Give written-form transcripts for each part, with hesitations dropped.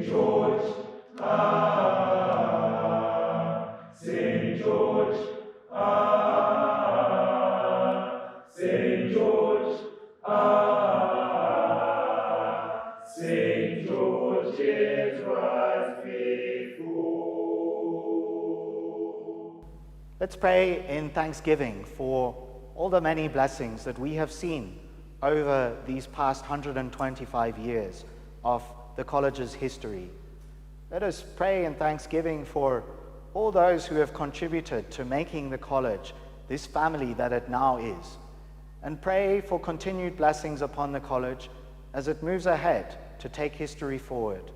George, ah, St. George, ah, St. George, ah, St. George is right faithful. Let's pray in thanksgiving for all the many blessings that we have seen over these past 125 years of the college's history. Let us pray in thanksgiving for all those who have contributed to making the college this family that it now is, and pray for continued blessings upon the college as it moves ahead to take history forward.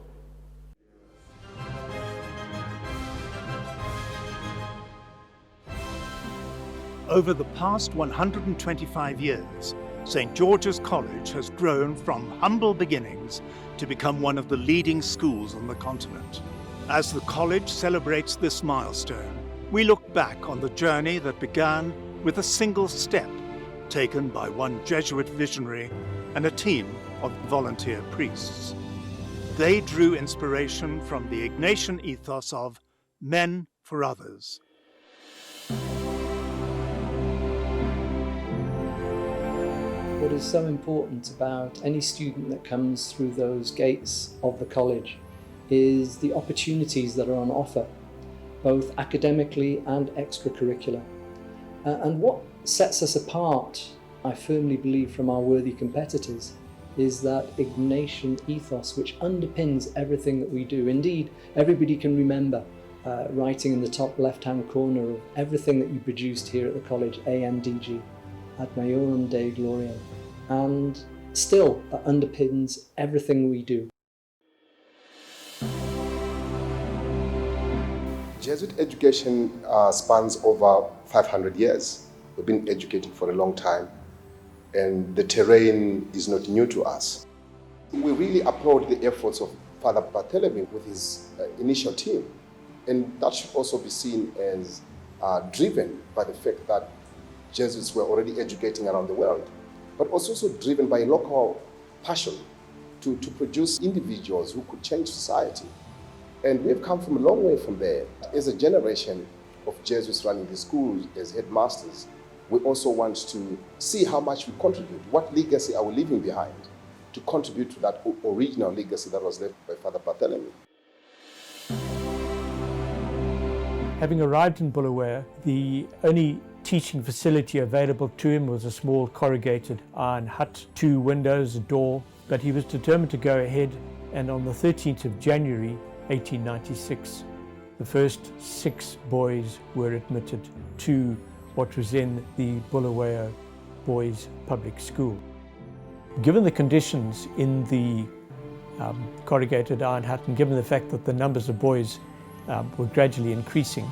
Over the past 125 years, St. George's College has grown from humble beginnings to become one of the leading schools on the continent. As the college celebrates this milestone, we look back on the journey that began with a single step taken by one Jesuit visionary and a team of volunteer priests. They drew inspiration from the Ignatian ethos of men for others. What is so important about any student that comes through those gates of the college is the opportunities that are on offer, both academically and extracurricular. And what sets us apart, I firmly believe, from our worthy competitors is that Ignatian ethos which underpins everything that we do. Indeed, everybody can remember writing in the top left-hand corner of everything that you produced here at the college, AMDG. Ad Majorem Dei Gloriam, and still that underpins everything we do. Jesuit education spans over 500 years. We've been educating for a long time, and the terrain is not new to us. We really applaud the efforts of Father Barthélemy with his initial team, and that should also be seen as driven by the fact that Jesuits were already educating around the world, but also driven by a local passion to produce individuals who could change society. And we've come from a long way from there. As a generation of Jesuits running the schools as headmasters, we also want to see how much we contribute. What legacy are we leaving behind to contribute to that original legacy that was left by Father Barthélemy? Having arrived in Bulawayo, the only teaching facility available to him was a small corrugated iron hut, 2 windows, a door, but he was determined to go ahead, and on the 13th of January 1896, the first 6 boys were admitted to what was then the Bulawayo Boys Public School. Given the conditions in the corrugated iron hut, and given the fact that the numbers of boys were gradually increasing,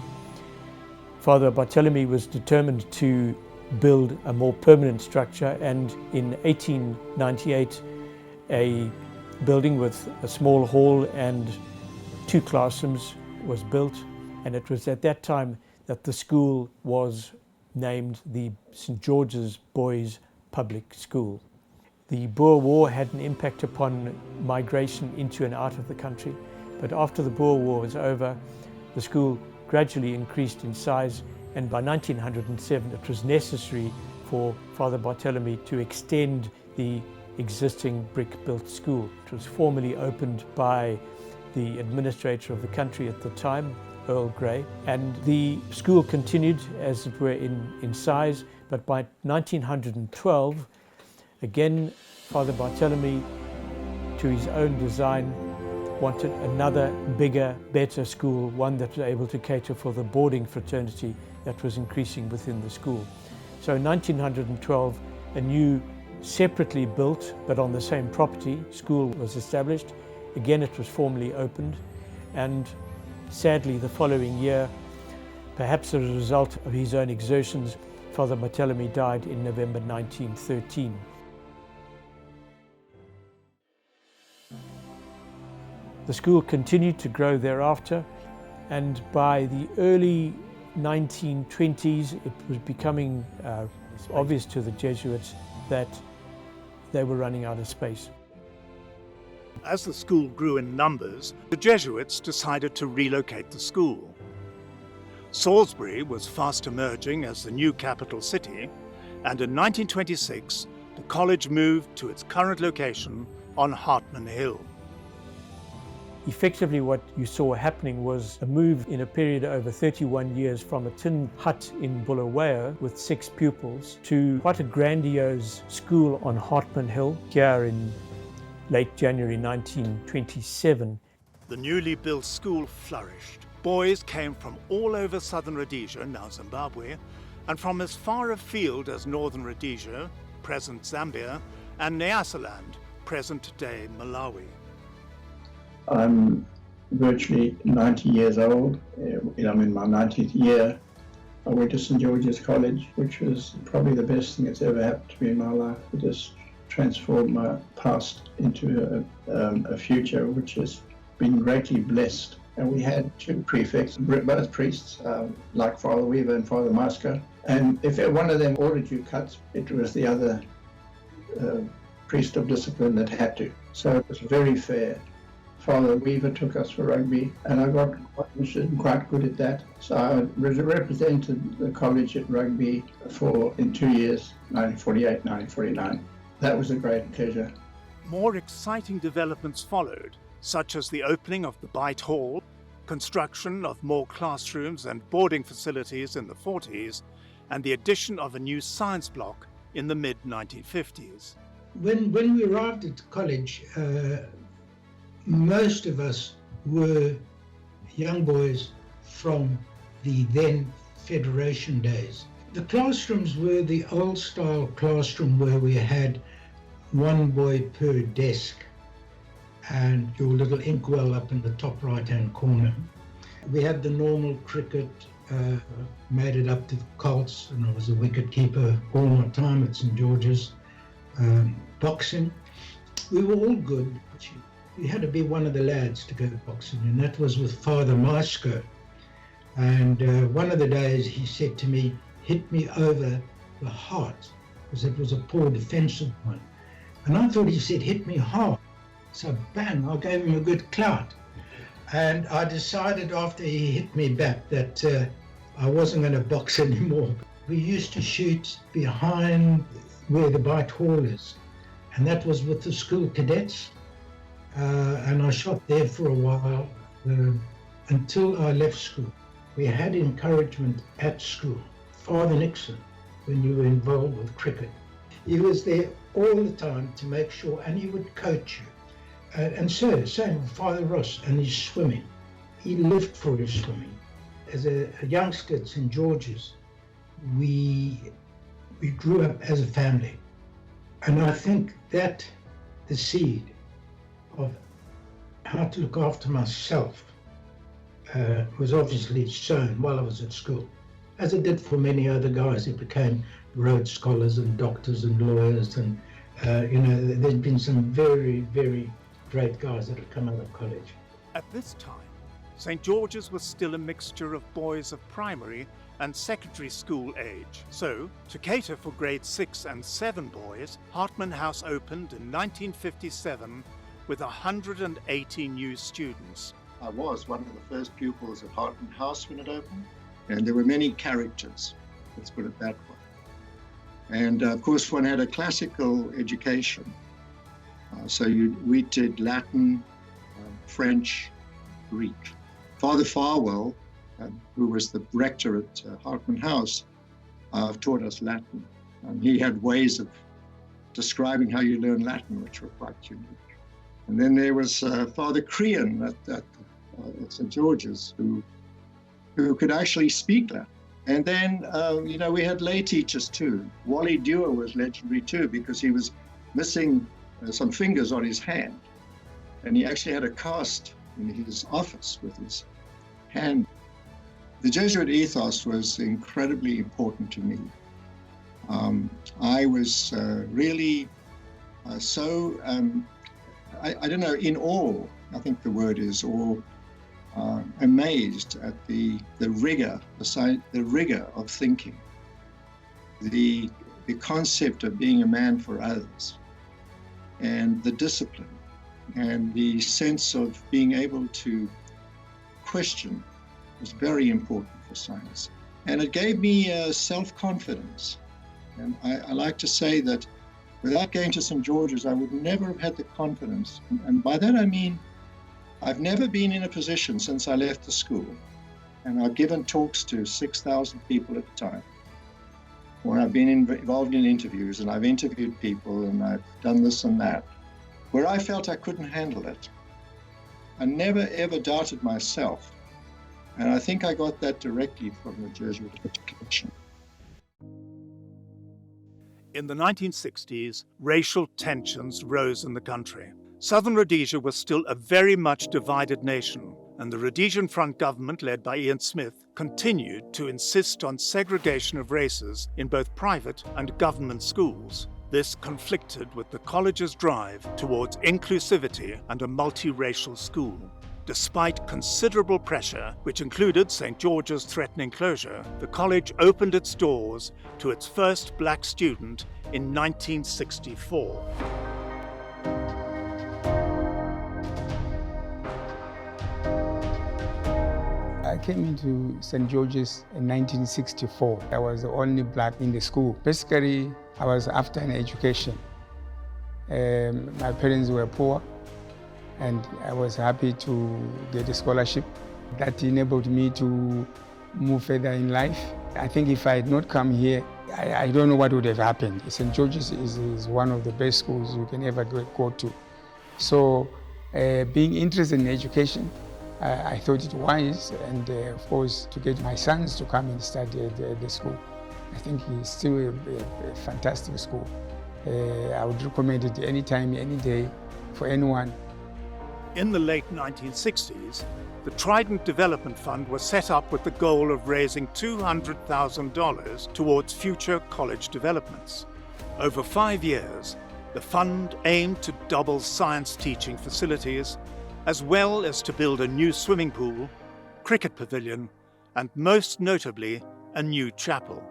Father Barthélemy was determined to build a more permanent structure, and in 1898 a building with a small hall and 2 classrooms was built, and it was at that time that the school was named the St. George's Boys Public School. The Boer War had an impact upon migration into and out of the country, but after the Boer War was over, the school gradually increased in size, and by 1907 it was necessary for Father Barthélemy to extend the existing brick-built school. It was formally opened by the administrator of the country at the time, Earl Grey, and the school continued as it were in size, but by 1912, again Father Barthélemy, to his own design, wanted another bigger, better school, one that was able to cater for the boarding fraternity that was increasing within the school. So in 1912, a new separately built but on the same property school was established. Again, it was formally opened, and sadly the following year, perhaps as a result of his own exertions, Father Barthélemy died in November 1913. The school continued to grow thereafter, and by the early 1920s it was becoming obvious to the Jesuits that they were running out of space. As the school grew in numbers, the Jesuits decided to relocate the school. Salisbury was fast emerging as the new capital city, and in 1926, the college moved to its current location on Hartman Hill. Effectively, what you saw happening was a move in a period of over 31 years from a tin hut in Bulawayo with 6 pupils to quite a grandiose school on Hartman Hill here in late January 1927. The newly built school flourished. Boys came from all over southern Rhodesia, now Zimbabwe, and from as far afield as northern Rhodesia, present Zambia, and Nyasaland, present-day Malawi. I'm virtually 90 years old. I'm in my 90th year. I went to St. George's College, which was probably the best thing that's ever happened to me in my life. It just transformed my past into a future which has been greatly blessed. And we had 2 prefects, both priests, like Father Weaver and Father Masker. And if one of them ordered you cut, it was the other priest of discipline that had to. So it was very fair. Father Weaver took us for rugby, and I got quite interested and quite good at that. So I represented the college at rugby in 2 years, 1948, 1949. That was a great pleasure. More exciting developments followed, such as the opening of the Byte Hall, construction of more classrooms and boarding facilities in the 40s, and the addition of a new science block in the mid-1950s. When we arrived at college, most of us were young boys from the then Federation days. The classrooms were the old style classroom where we had 1 boy per desk and your little inkwell up in the top right hand corner. We had the normal cricket, made it up to the Colts, and I was a wicket keeper all my time at St. George's. Boxing, we were all good, but you had to be one of the lads to go boxing, and that was with Father Masker. And one of the days he said to me, hit me over the heart, because it was a poor defensive one. And I thought he said, hit me hard. So bang, I gave him a good clout. And I decided after he hit me back that I wasn't going to box anymore. We used to shoot behind where the Byte Hall is, and that was with the school cadets. And I shot there for a while until I left school. We had encouragement at school. Father Nixon, when you were involved with cricket, he was there all the time to make sure, and he would coach you. And so, same with Father Ross and his swimming. He lived for his swimming. As a youngster at St. George's, we grew up as a family. And I think that the seed of how to look after myself was obviously sown while I was at school, as it did for many other guys who became Rhodes Scholars and doctors and lawyers. And, there's been some very, very great guys that have come out of college. At this time, St. George's was still a mixture of boys of primary and secondary school age. So, to cater for grade 6 and 7 boys, Hartman House opened in 1957 with 180 new students. I was one of the first pupils at Hartman House when it opened, and there were many characters, let's put it that way. And of course, one had a classical education. We did Latin, French, Greek. Father Farwell, who was the rector at Hartman House, taught us Latin. He had ways of describing how you learn Latin, which were quite unique. And then there was Father Crean at St. George's, who could actually speak Latin. And then, we had lay teachers too. Wally Dewar was legendary too, because he was missing some fingers on his hand. And he actually had a cast in his office with his hand. The Jesuit ethos was incredibly important to me. I was really I don't know, in awe, I think the word is, or amazed at the rigor of thinking, the concept of being a man for others, and the discipline and the sense of being able to question was very important for science. And it gave me self-confidence. And I like to say that without going to St. George's, I would never have had the confidence. And by that I mean, I've never been in a position since I left the school, and I've given talks to 6,000 people at a time, where I've been involved in interviews, and I've interviewed people, and I've done this and that, where I felt I couldn't handle it. I never ever doubted myself. And I think I got that directly from the Jesuit education. In the 1960s, racial tensions rose in the country. Southern Rhodesia was still a very much divided nation, and the Rhodesian Front government, led by Ian Smith, continued to insist on segregation of races in both private and government schools. This conflicted with the college's drive towards inclusivity and a multiracial school. Despite considerable pressure, which included St. George's threatening closure, the college opened its doors to its first black student in 1964. I came into St. George's in 1964. I was the only black in the school. Basically, I was after an education. My parents were poor, and I was happy to get a scholarship that enabled me to move further in life. I think if I had not come here, I don't know what would have happened. St. George's is one of the best schools you can ever go to. So being interested in education, I thought it wise, and of course, to get my sons to come and study at the school. I think it's still a fantastic school. I would recommend it anytime, any day, for anyone. In the late 1960s, the Trident Development Fund was set up with the goal of raising $200,000 towards future college developments. Over 5 years, the fund aimed to double science teaching facilities, as well as to build a new swimming pool, cricket pavilion, and most notably, a new chapel.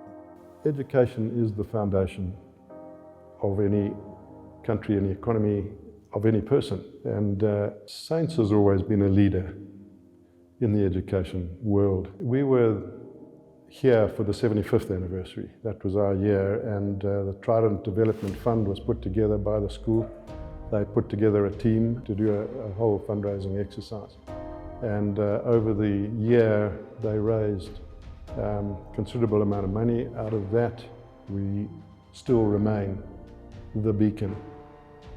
Education is the foundation of any country, any economy, of any person. And science has always been a leader in the education world. We were here for the 75th anniversary. That was our year, and the Trident Development Fund was put together by the school. They put together a team to do a whole fundraising exercise. And over the year, they raised considerable amount of money. Out of that, we still remain the beacon,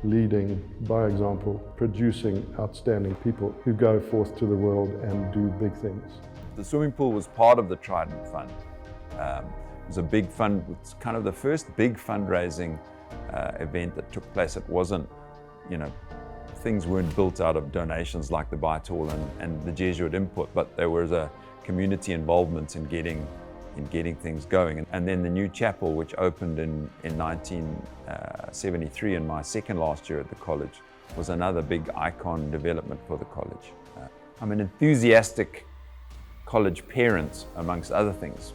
leading by example, producing outstanding people who go forth to the world and do big things. The swimming pool was part of the Trident Fund. It was a big fund, it's kind of the first big fundraising event that took place. It wasn't, things weren't built out of donations like the Bite Hall and the Jesuit input, but there was a community involvement in getting things going. And then the new chapel, which opened in 1973, in my second last year at the college, was another big icon development for the college. I'm an enthusiastic college parent, amongst other things,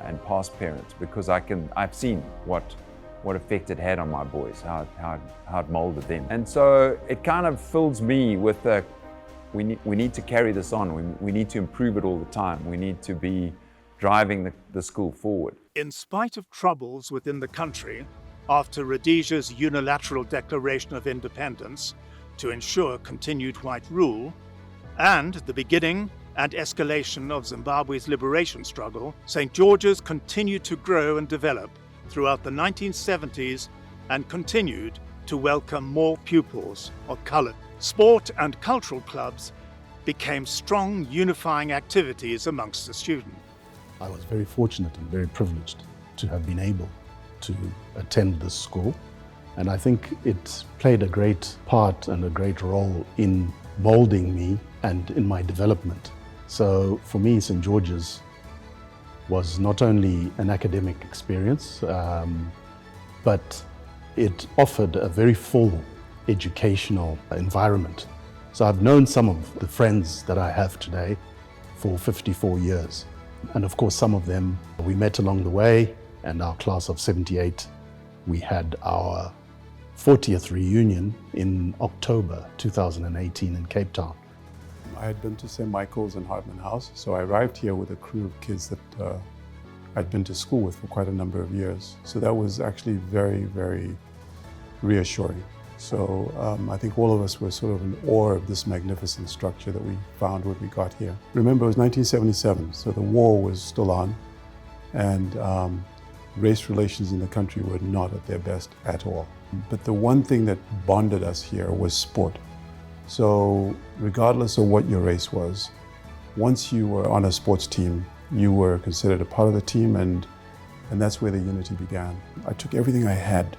and past parents, because I've seen what effect it had on my boys, how it molded them. And so it kind of fills me with we need to carry this on. We need to improve it all the time. We need to be driving the school forward. In spite of troubles within the country, after Rhodesia's unilateral declaration of independence to ensure continued white rule, and the beginning and escalation of Zimbabwe's liberation struggle, St. George's continued to grow and develop throughout the 1970s and continued to welcome more pupils of color. Sport and cultural clubs became strong unifying activities amongst the students. I was very fortunate and very privileged to have been able to attend this school, and I think it played a great part and a great role in molding me and in my development. So for me, St. George's was not only an academic experience, but it offered a very full educational environment. So I've known some of the friends that I have today for 54 years. And of course, some of them we met along the way, and our class of 78, we had our 40th reunion in October 2018 in Cape Town. I had been to St. Michael's and Hartman House, so I arrived here with a crew of kids that I'd been to school with for quite a number of years. So that was actually very, very reassuring. So I think all of us were sort of in awe of this magnificent structure that we found when we got here. Remember, it was 1977, so the war was still on, and race relations in the country were not at their best at all. But the one thing that bonded us here was sport. So regardless of what your race was, once you were on a sports team, you were considered a part of the team, and that's where the unity began. I took everything I had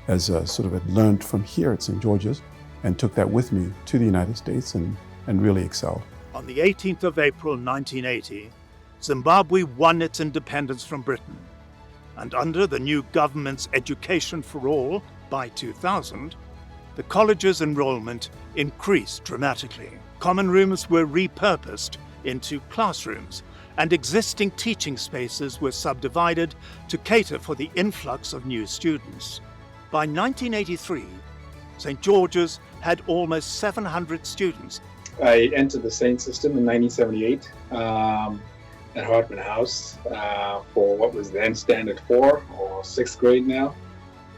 as a sort of had learned from here at St. George's and took that with me to the United States and really excelled. On the 18th of April 1980, Zimbabwe won its independence from Britain. And under the new government's Education for All by 2000, the college's enrollment increased dramatically. Common rooms were repurposed into classrooms, and existing teaching spaces were subdivided to cater for the influx of new students. By 1983, St. George's had almost 700 students. I entered the Saint system in 1978 at Hartman House for what was then Standard 4 or 6th grade now.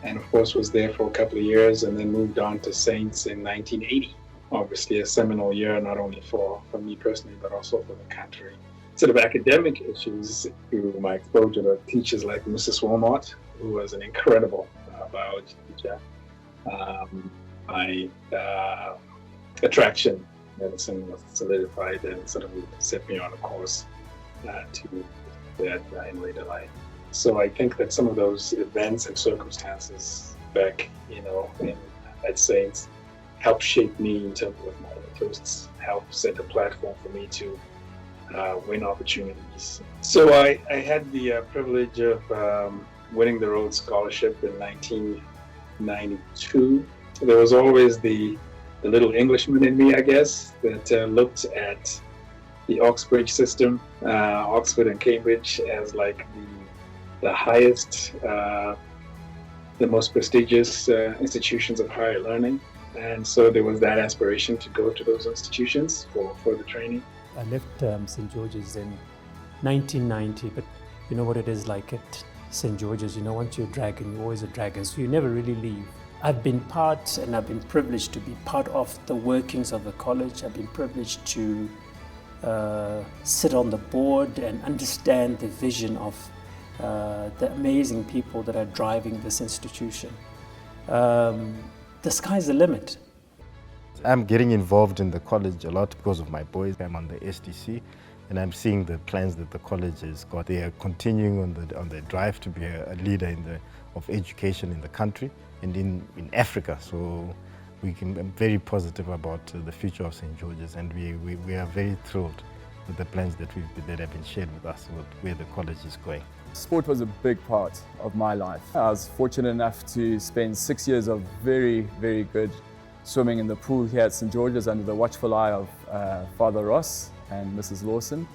And of course was there for a couple of years and then moved on to Saints in 1980. Obviously a seminal year, not only for me personally, but also for the country. Sort of academic issues through my exposure to teachers like Mrs. Wilmot, who was an incredible biology teacher. My attraction medicine was solidified and sort of set me on a course to that in later life. So I think that some of those events and circumstances back, at Saints helped shape me in terms of my interests, helped set a platform for me to win opportunities. So I had the privilege of winning the Rhodes Scholarship in 1992. There was always the little Englishman in me, I guess, that looked at the Oxbridge system, Oxford and Cambridge, as like the highest, the most prestigious institutions of higher learning. And so there was that aspiration to go to those institutions for further training. I left St. George's in 1990, but you know what it is like at St. George's, once you're a dragon, you're always a dragon, so you never really leave. I've been part and I've been privileged to be part of the workings of the college. I've been privileged to sit on the board and understand the vision of the amazing people that are driving this institution. The sky's the limit. I'm getting involved in the college a lot because of my boys. I'm on the SDC and I'm seeing the plans that the college has got. They are continuing on the drive to be a leader of education in the country and in Africa. So I'm very positive about the future of St. George's, and we are very thrilled with the plans that have been shared with us about where the college is going. Sport was a big part of my life. I was fortunate enough to spend 6 years of very, very good swimming in the pool here at St. George's under the watchful eye of Father Ross and Mrs. Lawson,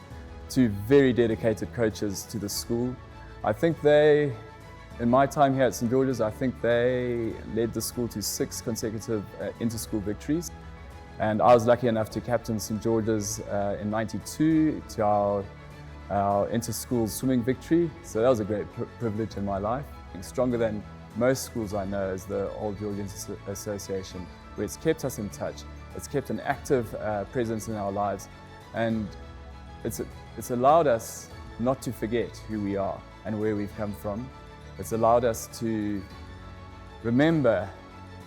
two very dedicated coaches to the school. I think in my time here at St. George's, I think they led the school to 6 consecutive inter-school victories. And I was lucky enough to captain St. George's in '92 to our inter-school swimming victory. So that was a great privilege in my life. Stronger than most schools I know is the Old Georgians Association, where it's kept us in touch. It's kept an active presence in our lives, and it's allowed us not to forget who we are and where we've come from. It's allowed us to remember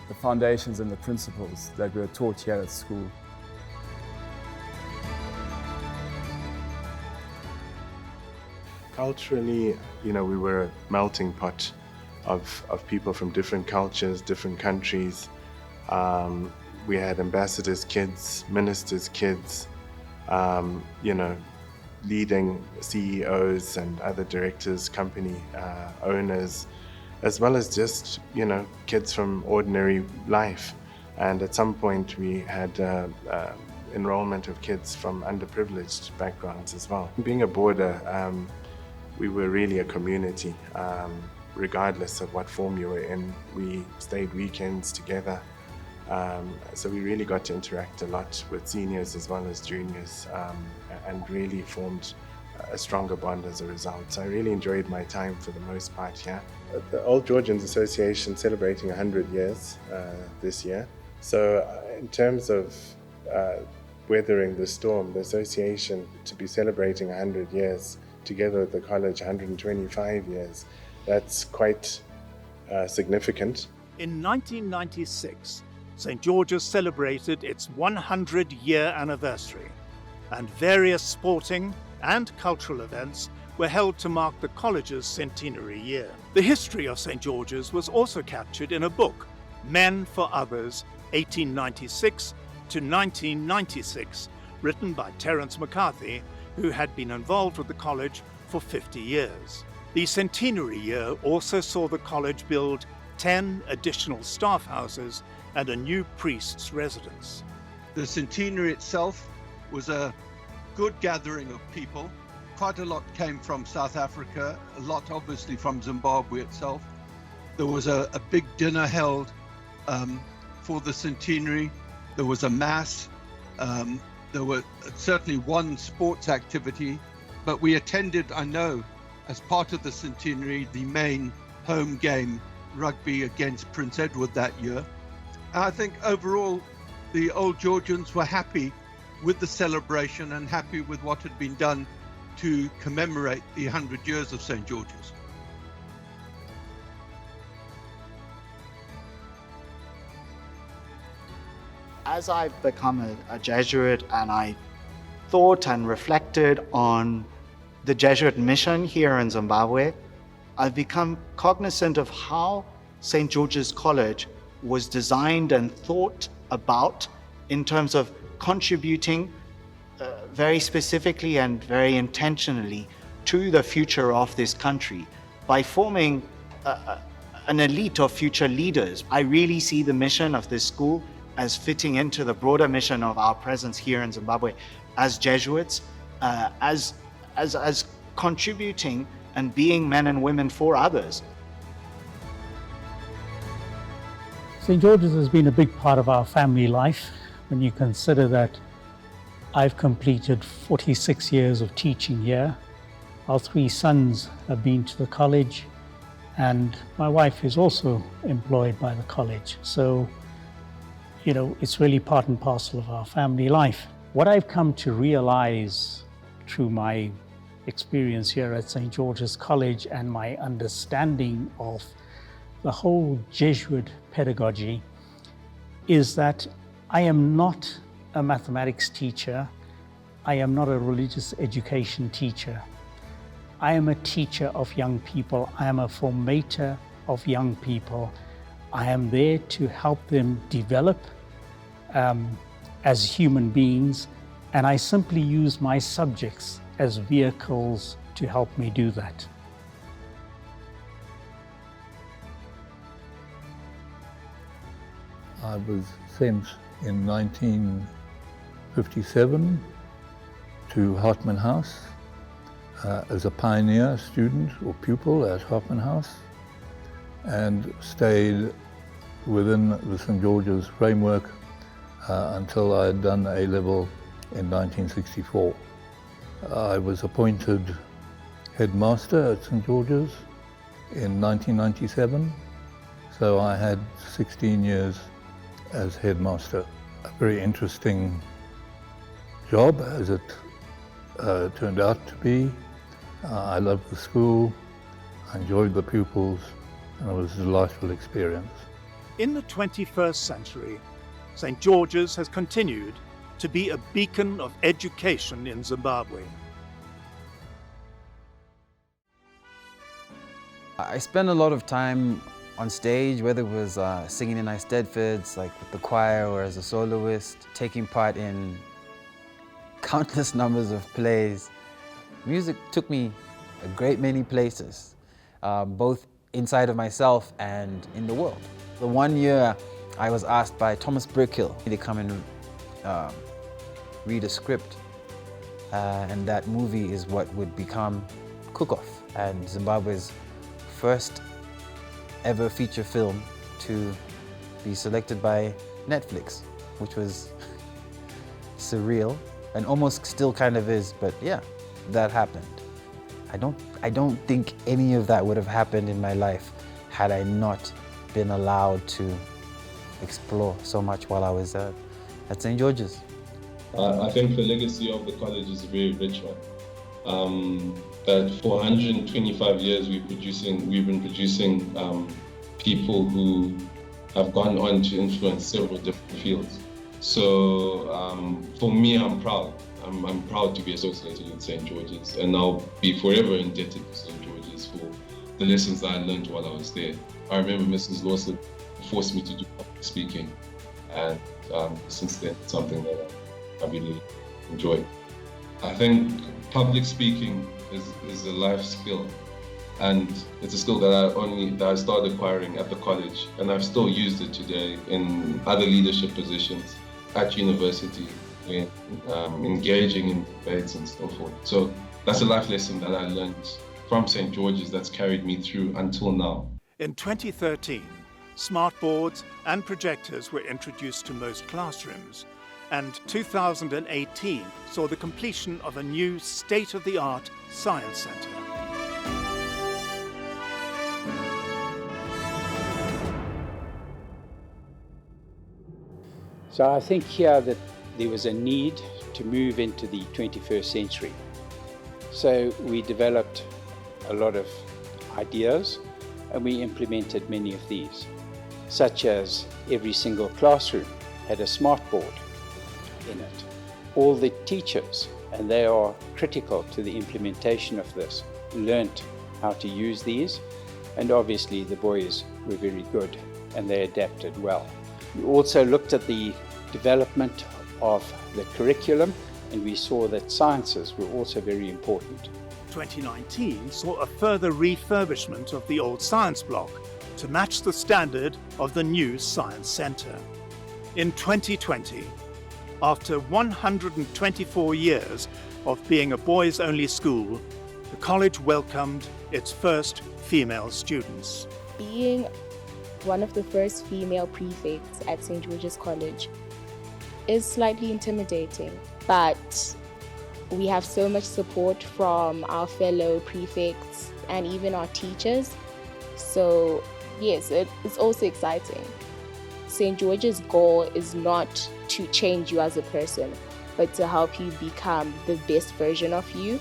the foundations and the principles that we were taught here at school. Culturally, we were a melting pot of people from different cultures, different countries. We had ambassadors' kids, ministers' kids, leading CEOs and other directors, company owners, as well as just, kids from ordinary life. And at some point we had enrollment of kids from underprivileged backgrounds as well. Being a boarder, we were really a community. regardless of what form you were in. We stayed weekends together. So we really got to interact a lot with seniors as well as juniors, and really formed a stronger bond as a result. So I really enjoyed my time for the most part here. The Old Georgians Association celebrating 100 years this year. So in terms of weathering the storm, the association to be celebrating 100 years together with the college, 125 years, that's quite significant. In 1996, St. George's celebrated its 100-year anniversary, and various sporting and cultural events were held to mark the college's centenary year. The history of St. George's was also captured in a book, Men for Others, 1896 to 1996, written by Terence McCarthy, who had been involved with the college for 50 years. The centenary year also saw the college build 10 additional staff houses and a new priest's residence. The centenary itself was a good gathering of people. Quite a lot came from South Africa, a lot obviously from Zimbabwe itself. There was a big dinner held for the centenary. There was a mass. There were certainly one sports activity, but we attended, I know, as part of the centenary, the main home game, rugby against Prince Edward that year. And I think overall, the Old Georgians were happy with the celebration and happy with what had been done to commemorate the 100 years of St. George's. As I've become a Jesuit and I thought and reflected on the Jesuit mission here in Zimbabwe, I've become cognizant of how St. George's College was designed and thought about in terms of contributing very specifically and very intentionally to the future of this country by forming an elite of future leaders. I really see the mission of this school as fitting into the broader mission of our presence here in Zimbabwe as Jesuits, as contributing and being men and women for others. St. George's has been a big part of our family life when you consider that I've completed 46 years of teaching here. Our 3 sons have been to the college, and my wife is also employed by the college. So, you know, it's really part and parcel of our family life. What I've come to realize through my experience here at St. George's College and my understanding of the whole Jesuit pedagogy is that I am not a mathematics teacher. I am not a religious education teacher. I am a teacher of young people. I am a formator of young people. I am there to help them develop as human beings, and I simply use my subjects as vehicles to help me do that. I was sent in 1957 to Hartman House as a pioneer student or pupil at Hartman House, and stayed within the St. George's framework until I had done A-level in 1964. I was appointed headmaster at St. George's in 1997, so I had 16 years as headmaster. A very interesting job, as it turned out to be. I loved the school, I enjoyed the pupils, and it was a delightful experience. In the 21st century, St. George's has continued to be a beacon of education in Zimbabwe. I spent a lot of time on stage, whether it was singing in Eisteddfods, like with the choir or as a soloist, taking part in countless numbers of plays. Music took me a great many places, both inside of myself and in the world. The one year I was asked by Thomas Brickhill to come and read a script, and that movie is what would become Cook-Off, and Zimbabwe's first ever feature film to be selected by Netflix, which was surreal and almost still kind of is, but yeah, that happened. I don't think any of that would have happened in my life had I not been allowed to explore so much while I was at St. George's. I think the legacy of the college is a very rich one. That for 125 years we've been producing people who have gone on to influence several different fields. So for me, I'm proud. I'm proud to be associated with St. George's, and I'll be forever indebted to St. George's for the lessons that I learned while I was there. I remember Mrs. Lawson forced me to do public speaking, and since then, it's something that I really enjoy. I think public speaking is a life skill, and it's a skill that I started acquiring at the college, and I've still used it today in other leadership positions at university, when engaging in debates and so forth. So that's a life lesson that I learned from St. George's that's carried me through until now. In 2013, smartboards and projectors were introduced to most classrooms, and 2018 saw the completion of a new state-of-the-art science centre. So I think here that there was a need to move into the 21st century. So we developed a lot of ideas and we implemented many of these, such as every single classroom had a smart board in it. All the teachers, and they are critical to the implementation of this, learnt how to use these, and obviously the boys were very good and they adapted well. We also looked at the development of the curriculum, and we saw that sciences were also very important. 2019 saw a further refurbishment of the old science block to match the standard of the new science centre. In 2020, after 124 years of being a boys-only school, the college welcomed its first female students. Being one of the first female prefects at St. George's College is slightly intimidating, but we have so much support from our fellow prefects and even our teachers. So yes, it's also exciting. St. George's goal is not to change you as a person, but to help you become the best version of you.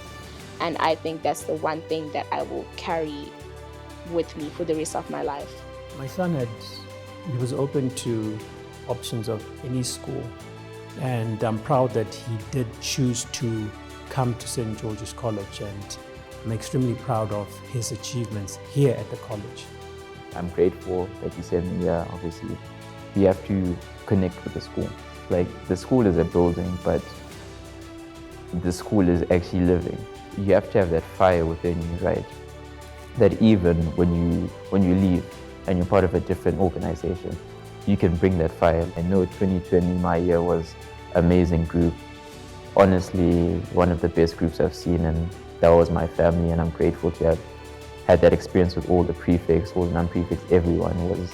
And I think that's the one thing that I will carry with me for the rest of my life. My son he was open to options of any school, and I'm proud that he did choose to come to St. George's College, and I'm extremely proud of his achievements here at the college. I'm grateful that he sent me here. Obviously, we have to connect with the school. Like, the school is a building, but the school is actually living. You have to have that fire within you, right? That even when you leave and you're part of a different organization, you can bring that fire. I know 2020, my year, was amazing group. Honestly, one of the best groups I've seen, and that was my family, and I'm grateful to have had that experience with all the prefects, all the non-prefects. Everyone was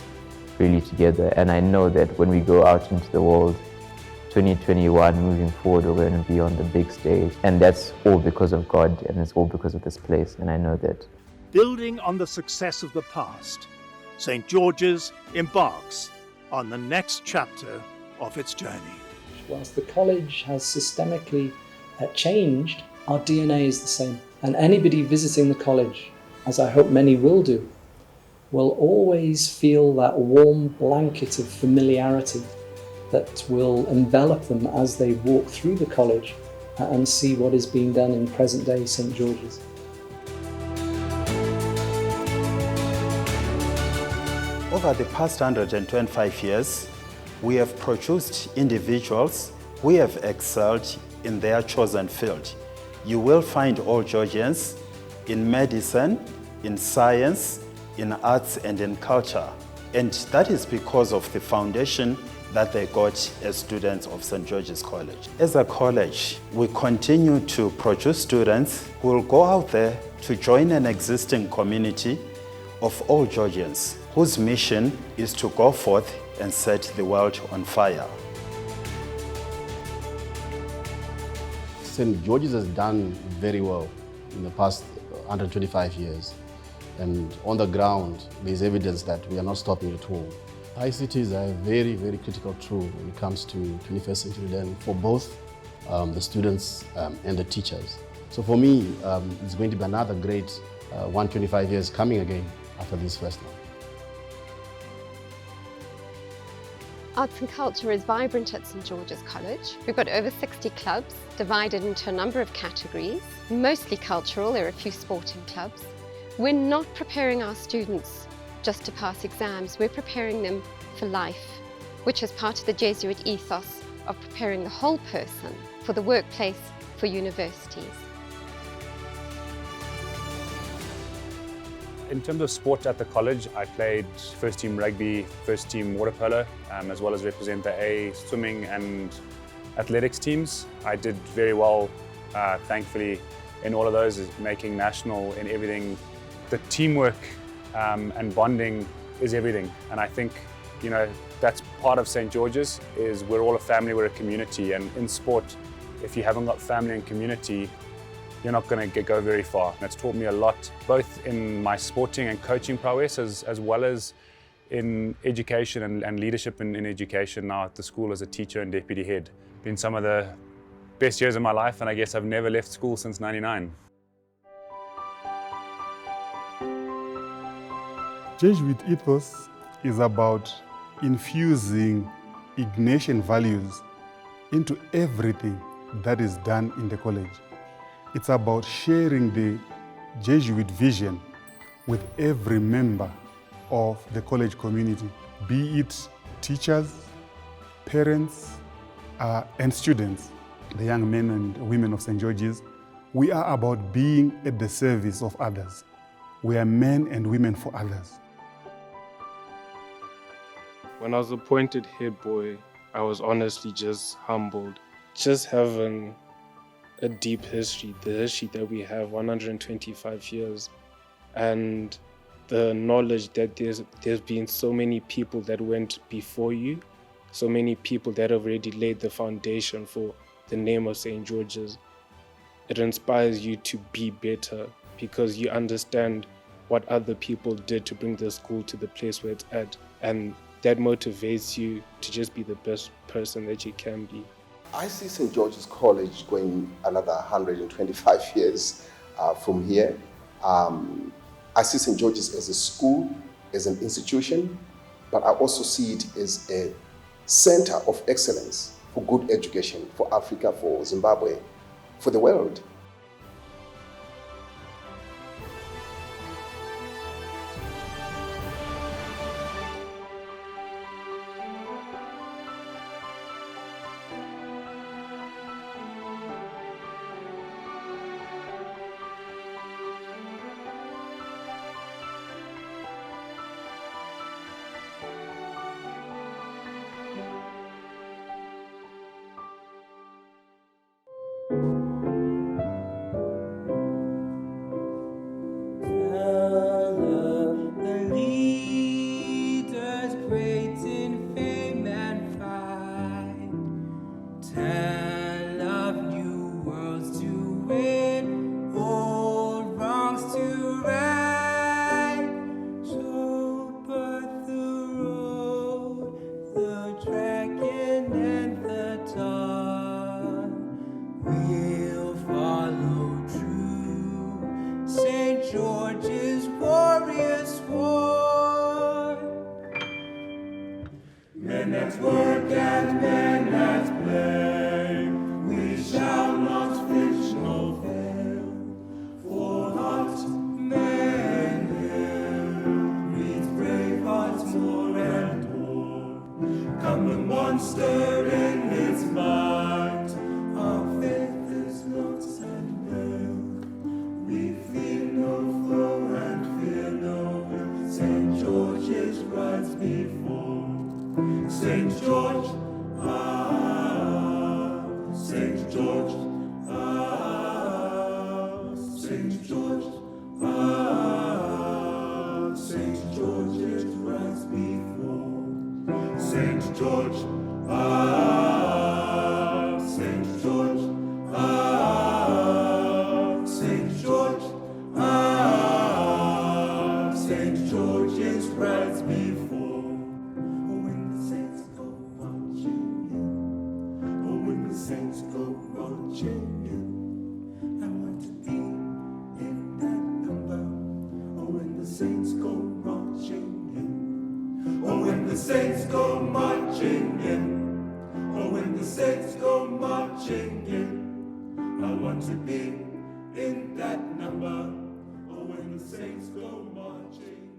really together, and I know that when we go out into the world, 2021, moving forward, we're going to be on the big stage, and that's all because of God, and it's all because of this place, and I know that. Building on the success of the past, St. George's embarks on the next chapter of its journey. Whilst the college has systemically changed, our DNA is the same. And anybody visiting the college, as I hope many will do, will always feel that warm blanket of familiarity that will envelop them as they walk through the college and see what is being done in present-day St. George's. Over the past 125 years, we have produced individuals who have excelled in their chosen field. You will find Old Georgians in medicine, in science, in arts and in culture. And that is because of the foundation that they got as students of St. George's College. As a college, we continue to produce students who will go out there to join an existing community of Old Georgians whose mission is to go forth and set the world on fire. St. George's has done very well in the past 125 years. And on the ground, there's evidence that we are not stopping at all. ICTs are a very, very critical tool when it comes to 21st century learning for both the students and the teachers. So for me, it's going to be another great 125 years coming again after this first one. Arts and culture is vibrant at St. George's College. We've got over 60 clubs divided into a number of categories, mostly cultural. There are a few sporting clubs. We're not preparing our students just to pass exams, we're preparing them for life, which is part of the Jesuit ethos of preparing the whole person for the workplace, for universities. In terms of sport at the college, I played first team rugby, first team water polo, as well as represent the A swimming and athletics teams. I did very well, thankfully, in all of those, making national in everything. The teamwork and bonding is everything, and I think, you know, that's part of St. George's, is we're all a family, we're a community, and in sport, if you haven't got family and community, you're not going to go very far. It's taught me a lot, both in my sporting and coaching prowess, as well as in education and leadership in education now at the school as a teacher and deputy head. Been some of the best years of my life, and I guess I've never left school since '99. Jesuit ethos is about infusing Ignatian values into everything that is done in the college. It's about sharing the Jesuit vision with every member of the college community, be it teachers, parents, and students, the young men and women of St. George's. We are about being at the service of others. We are men and women for others. When I was appointed head boy, I was honestly just humbled. Just having a deep history, the history that we have, 125 years, and the knowledge that there's been so many people that went before you, so many people that have already laid the foundation for the name of St. George's. It inspires you to be better because you understand what other people did to bring the school to the place where it's at, and that motivates you to just be the best person that you can be. I see St. George's College going another 125 years from here. I see St. George's as a school, as an institution, but I also see it as a center of excellence for good education for Africa, for Zimbabwe, for the world. Men at work and men at play, we shall not flinch nor fail, for hot men will breathe brave hearts more and more. Come the monster in its might, our faith is not and veiled. We fear no foe and fear no ill, St. George's rides before. St. George, saints go marching in. Oh, when the saints go marching in. Oh, when the saints go marching in. I want to be in that number. Oh, when the saints go marching